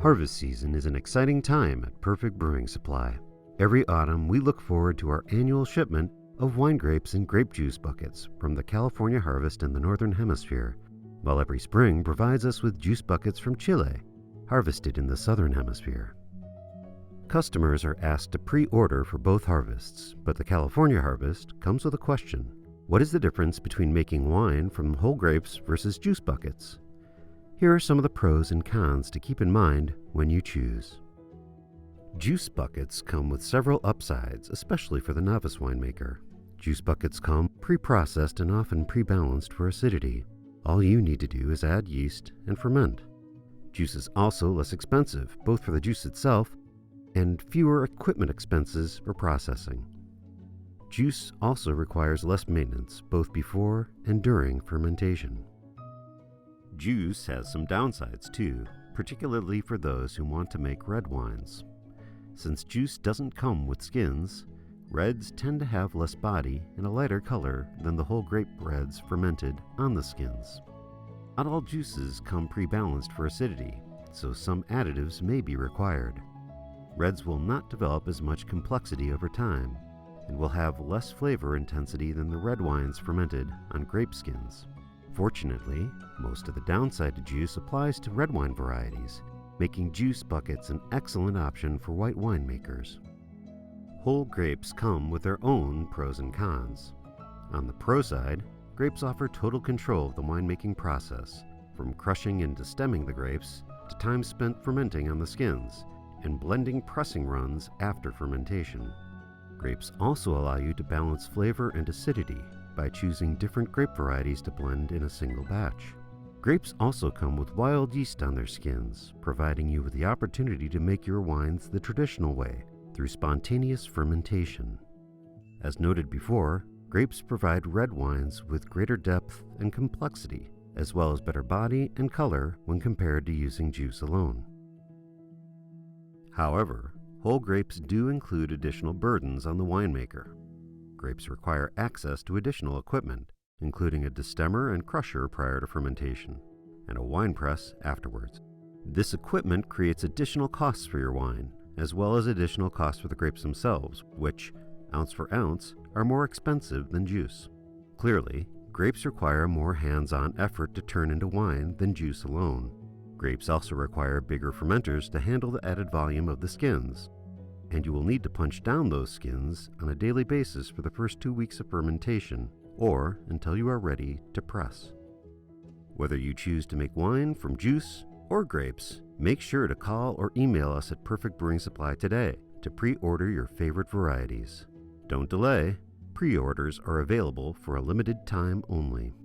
Harvest season is an exciting time at Perfect Brewing Supply. Every autumn, we look forward to our annual shipment of wine grapes and grape juice buckets from the California harvest in the Northern Hemisphere, while every spring provides us with juice buckets from Chile, harvested in the Southern Hemisphere. Customers are asked to pre-order for both harvests, but the California harvest comes with a question. What is the difference between making wine from whole grapes versus juice buckets? Here are some of the pros and cons to keep in mind when you choose. Juice buckets come with several upsides, especially for the novice winemaker. Juice buckets come pre-processed and often pre-balanced for acidity. All you need to do is add yeast and ferment. Juice is also less expensive, both for the juice itself and fewer equipment expenses for processing. Juice also requires less maintenance, both before and during fermentation. Juice has some downsides too, particularly for those who want to make red wines. Since juice doesn't come with skins, reds tend to have less body and a lighter color than the whole grape reds fermented on the skins. Not all juices come pre-balanced for acidity, so some additives may be required. Reds will not develop as much complexity over time and will have less flavor intensity than the red wines fermented on grape skins. Fortunately, most of the downside to juice applies to red wine varieties, making juice buckets an excellent option for white winemakers. Whole grapes come with their own pros and cons. On the pro side, grapes offer total control of the winemaking process, from crushing and stemming the grapes to time spent fermenting on the skins and blending pressing runs after fermentation. Grapes also allow you to balance flavor and acidity by choosing different grape varieties to blend in a single batch. Grapes also come with wild yeast on their skins, providing you with the opportunity to make your wines the traditional way, through spontaneous fermentation. As noted before, grapes provide red wines with greater depth and complexity, as well as better body and color when compared to using juice alone. However, whole grapes do include additional burdens on the winemaker. Grapes require access to additional equipment, including a destemmer and crusher prior to fermentation, and a wine press afterwards. This equipment creates additional costs for your wine, as well as additional costs for the grapes themselves, which, ounce for ounce, are more expensive than juice. Clearly, grapes require more hands-on effort to turn into wine than juice alone. Grapes also require bigger fermenters to handle the added volume of the skins, and you will need to punch down those skins on a daily basis for the first 2 weeks of fermentation, or until you are ready to press. Whether you choose to make wine from juice or grapes, make sure to call or email us at Perfect Brewing Supply today to pre-order your favorite varieties. Don't delay. Pre-orders are available for a limited time only.